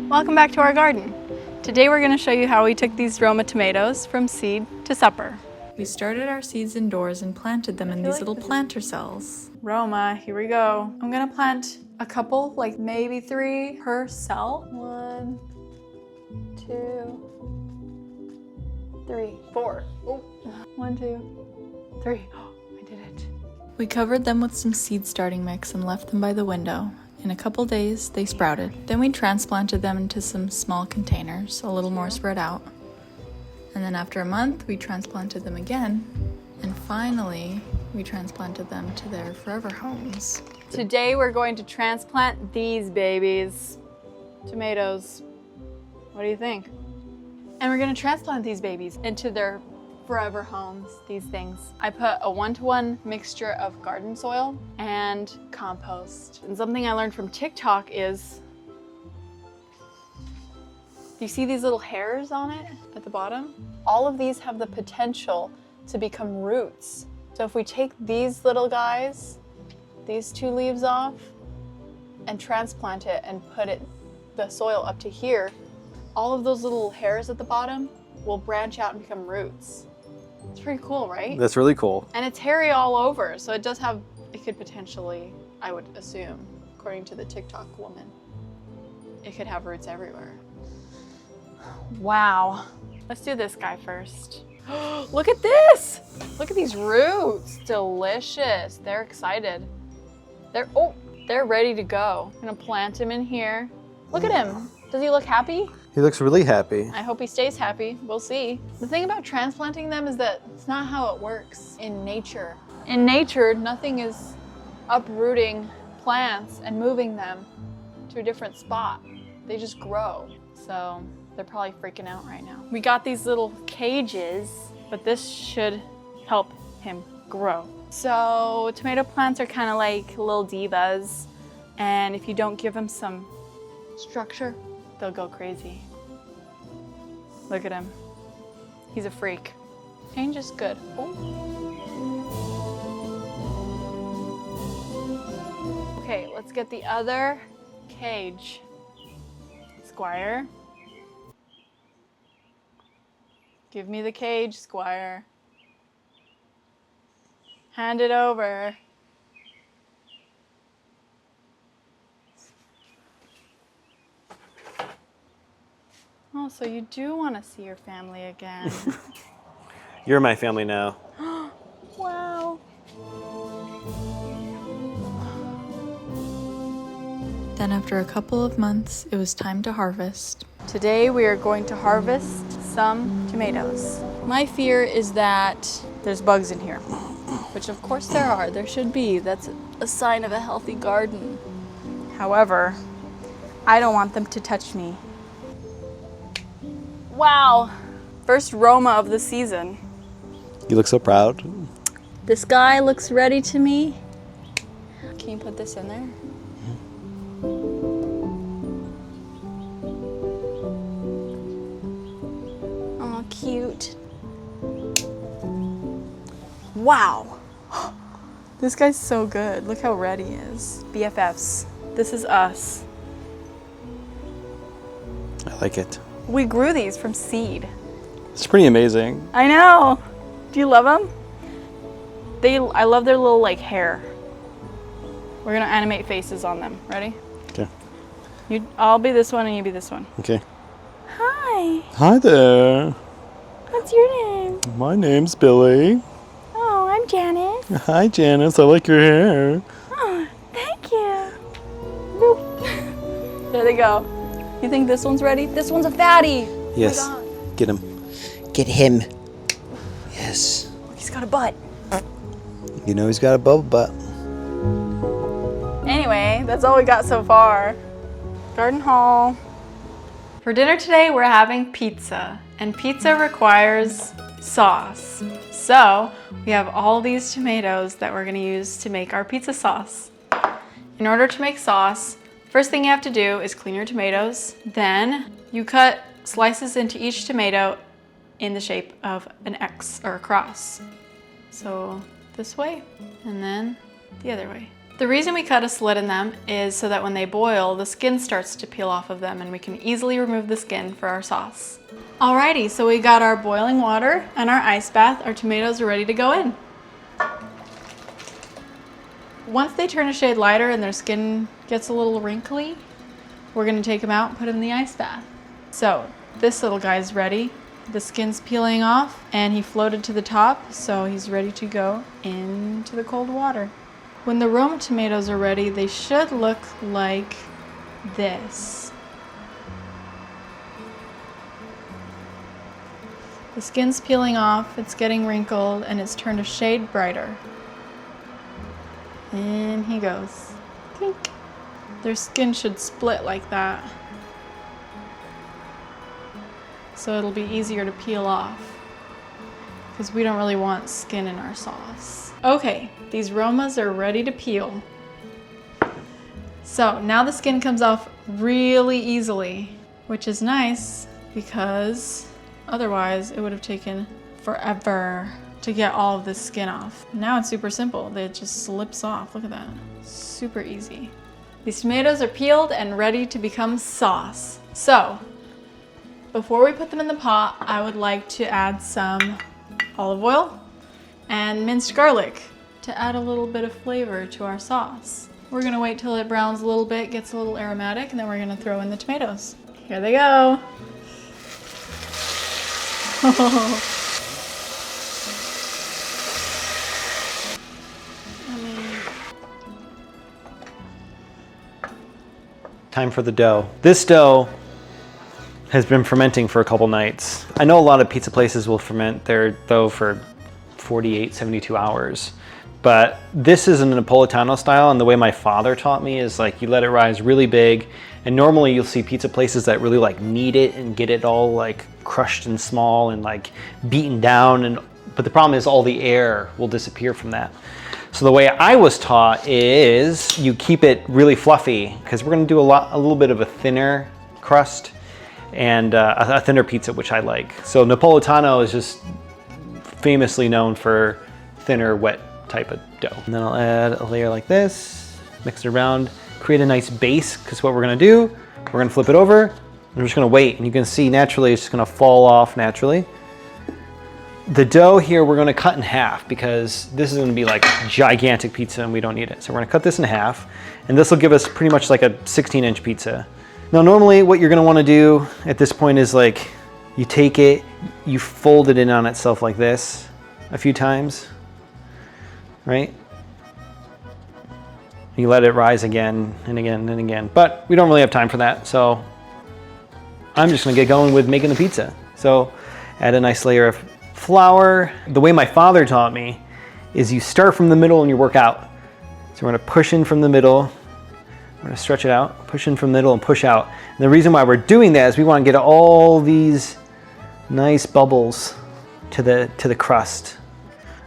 Welcome back to our garden. Today we're going to show you how we took these Roma tomatoes from seed to supper. We started our seeds indoors and planted them in these little planter cells. Roma, here we go. I'm going to plant a couple, like maybe 3 per cell. 1, 2, 3, 4. Oh. 1, 2, 3. Oh, I did it. We covered them with some seed starting mix and left them by the window. In a couple days, they sprouted. Then we transplanted them into some small containers, a little more spread out. And then after a month, we transplanted them again. And finally, we transplanted them to their forever homes. Today, we're going to transplant these babies. Tomatoes. What do you think? And we're gonna transplant these babies into their forever homes, these things. I put a 1-to-1 mixture of garden soil and compost. And something I learned from TikTok is, do you see these little hairs on it at the bottom? All of these have the potential to become roots. So if we take these little guys, these 2 leaves off, and transplant it and put the soil up to here, all of those little hairs at the bottom will branch out and become roots. It's pretty cool, right? That's really cool. And it's hairy all over, so it could potentially, I would assume, according to the TikTok woman, it could have roots everywhere. Wow. Let's do this guy first. Look at this! Look at these roots. Delicious. They're excited. They're ready to go. I'm gonna plant him in here. Look at him. Does he look happy? He looks really happy. I hope he stays happy. We'll see. The thing about transplanting them is that it's not how it works in nature. In nature, nothing is uprooting plants and moving them to a different spot. They just grow. So they're probably freaking out right now. We got these little cages, but this should help him grow. So tomato plants are kind of like little divas. And if you don't give them some structure, they'll go crazy. Look at him. He's a freak. Change is good. Oh. Okay, let's get the other cage. Squire. Give me the cage, Squire. Hand it over. Oh, so you do want to see your family again. You're my family now. Wow. Then after a couple of months, it was time to harvest. Today we are going to harvest some tomatoes. My fear is that there's bugs in here, which of course there are. There should be. That's a sign of a healthy garden. However, I don't want them to touch me. Wow, first Roma of the season. You look so proud. This guy looks ready to me. Can you put this in there? Oh, cute. Wow. This guy's so good. Look how red he is. BFFs. This is us. I like it. We grew these from seed. It's pretty amazing. I know. Do you love them? I love their little like hair. We're gonna animate faces on them. Ready? Okay. I'll be this one and you be this one. Okay. Hi. Hi there. What's your name? My name's Billy. Oh, I'm Janice. Hi, Janice. I like your hair. Oh, thank you. Boop. There they go. You think this one's ready? This one's a fatty. Yes. Oh Get him. Get him. Yes. look, he's got a butt. You know he's got a bubble butt. Anyway, that's all we got so far. Garden haul. For dinner today, we're having pizza. And pizza requires sauce. So we have all these tomatoes that we're gonna use to make our pizza sauce. In order to make sauce, first thing you have to do is clean your tomatoes. Then you cut slices into each tomato in the shape of an X or a cross. So this way, and then the other way. The reason we cut a slit in them is so that when they boil, the skin starts to peel off of them and we can easily remove the skin for our sauce. Alrighty, so we got our boiling water and our ice bath. Our tomatoes are ready to go in. Once they turn a shade lighter and their skin gets a little wrinkly, we're gonna take them out and put them in the ice bath. So this little guy's ready. The skin's peeling off and he floated to the top, so he's ready to go into the cold water. When the Roma tomatoes are ready, they should look like this. The skin's peeling off, it's getting wrinkled, and it's turned a shade brighter. And he goes. Clink. Their skin should split like that, so it'll be easier to peel off, because we don't really want skin in our sauce. Okay, these Romas are ready to peel. So now the skin comes off really easily, which is nice because otherwise it would have taken forever to get all of this skin off. Now it's super simple. It just slips off. Look at that. Super easy. These tomatoes are peeled and ready to become sauce. So before we put them in the pot, I would like to add some olive oil and minced garlic to add a little bit of flavor to our sauce. We're gonna wait till it browns a little bit, gets a little aromatic, and then we're gonna throw in the tomatoes. Here they go. Time for the dough. This dough has been fermenting for a couple nights. I know a lot of pizza places will ferment their dough for 48, 72 hours. But this is a Napolitano style, and the way my father taught me is like you let it rise really big, and normally you'll see pizza places that really like knead it and get it all like crushed and small and like beaten down, but the problem is all the air will disappear from that. So the way I was taught is you keep it really fluffy, because we're gonna do a little bit of a thinner crust and a thinner pizza, which I like. So Napolitano is just famously known for thinner, wet type of dough. And then I'll add a layer like this, mix it around, create a nice base, because what we're gonna do, we're gonna flip it over, and we're just gonna wait, and you can see naturally it's just gonna fall off naturally. The dough here we're gonna cut in half, because this is gonna be like gigantic pizza and we don't need it. So we're gonna cut this in half, and this will give us pretty much like a 16-inch pizza. Now normally what you're gonna wanna do at this point is like, you take it, you fold it in on itself like this a few times, right? You let it rise again and again and again, but we don't really have time for that, so I'm just gonna get going with making the pizza. So add a nice layer of flour. The way my father taught me is you start from the middle and you work out. So we're gonna push in from the middle, we're gonna stretch it out, push in from the middle and push out. And the reason why we're doing that is we wanna get all these nice bubbles to the crust.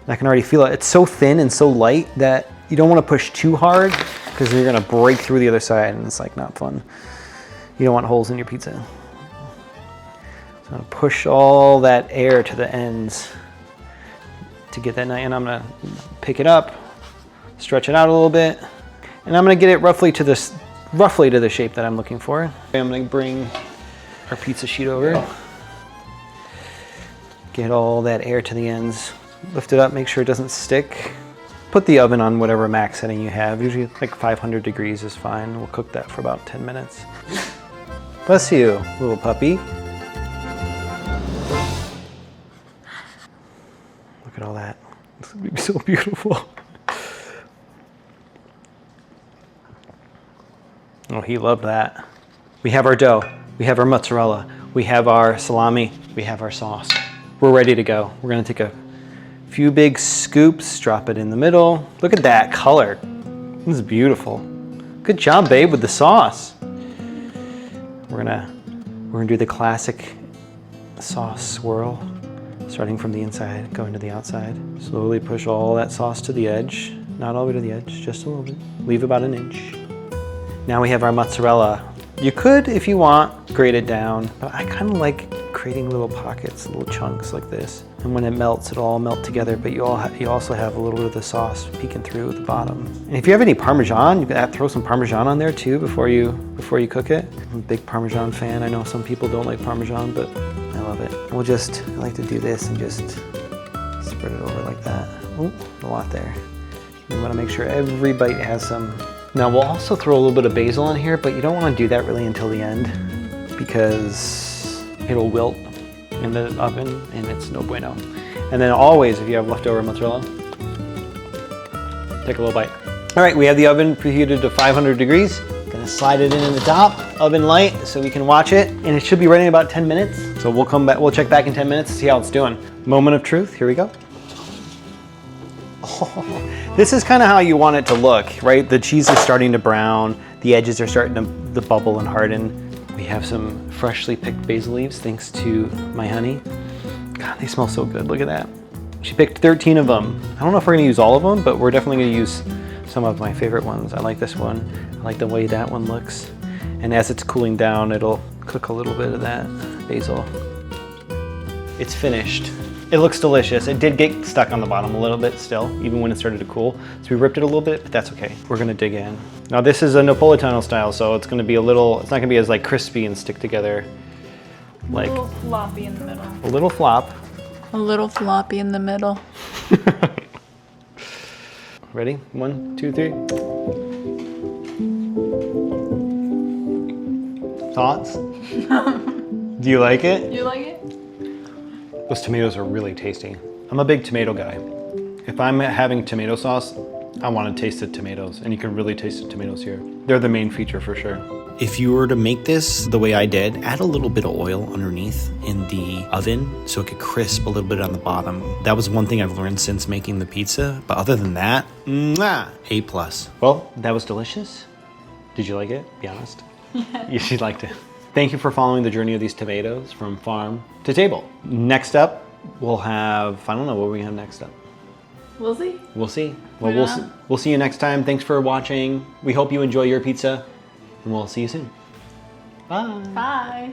And I can already feel it. It's so thin and so light that you don't want to push too hard, because you're going to break through the other side and it's like not fun. You don't want holes in your pizza. So I'm going to push all that air to the ends to get that nice, and I'm going to pick it up, stretch it out a little bit, and I'm going to get it roughly to the shape that I'm looking for. I'm going to bring our pizza sheet over. Get all that air to the ends. Lift it up, make sure it doesn't stick. Put the oven on whatever max setting you have. Usually like 500 degrees is fine. We'll cook that for about 10 minutes. Bless you, little puppy. Look at all that. It's gonna be so beautiful. Oh, he loved that. We have our dough. We have our mozzarella. We have our salami. We have our sauce. We're ready to go. We're gonna take a few big scoops, drop it in the middle. Look at that color. This is beautiful. Good job, babe, with the sauce. We're gonna do the classic sauce swirl, starting from the inside, going to the outside. Slowly push all that sauce to the edge. Not all the way to the edge, just a little bit. Leave about an inch. Now we have our mozzarella. You could, if you want, grate it down, but I kind of like creating little pockets, little chunks like this. And when it melts, it'll all melt together, but you also have a little bit of the sauce peeking through at the bottom. And if you have any Parmesan, you can throw some Parmesan on there too before you cook it. I'm a big Parmesan fan. I know some people don't like Parmesan, but I love it. I like to do this and just spread it over like that. Oh, a lot there. You want to make sure every bite has some. Now we'll also throw a little bit of basil in here, but you don't want to do that really until the end because it'll wilt in the oven and it's no bueno. And then always, if you have leftover mozzarella, take a little bite. All right, we have the oven preheated to 500 degrees. Gonna slide it in the top, oven light, so we can watch it. And it should be ready in about 10 minutes. So we'll come back, we'll check back in 10 minutes to see how it's doing. Moment of truth, here we go. Oh, this is kind of how you want it to look, right? The cheese is starting to brown. The edges are starting to bubble and harden. We have some freshly picked basil leaves thanks to my honey. God, they smell so good. Look at that. She picked 13 of them. I don't know if we're gonna use all of them, but we're definitely gonna use some of my favorite ones. I like this one. I like the way that one looks. And as it's cooling down, it'll cook a little bit of that basil. It's finished. It looks delicious. It did get stuck on the bottom a little bit still, even when it started to cool. So we ripped it a little bit, but that's okay. We're gonna dig in. Now this is a Napolitano style, so it's gonna be it's not gonna be as like crispy and stick together. Like a little floppy in the middle. A little flop. A little floppy in the middle. Ready? 1, 2, 3. Thoughts? Do you like it? You like it? Those tomatoes are really tasty. I'm a big tomato guy. If I'm having tomato sauce, I want to taste the tomatoes, and you can really taste the tomatoes here. They're the main feature for sure. If you were to make this the way I did, add a little bit of oil underneath in the oven so it could crisp a little bit on the bottom. That was one thing I've learned since making the pizza. But other than that, A+. Well, that was delicious. Did you like it? Be honest. Yeah. She liked it. Thank you for following the journey of these tomatoes from farm to table. Next up, we'll have, I don't know what we have next up. We'll see. We'll see. Well, we'll see you next time. Thanks for watching. We hope you enjoy your pizza, and we'll see you soon. Bye. Bye.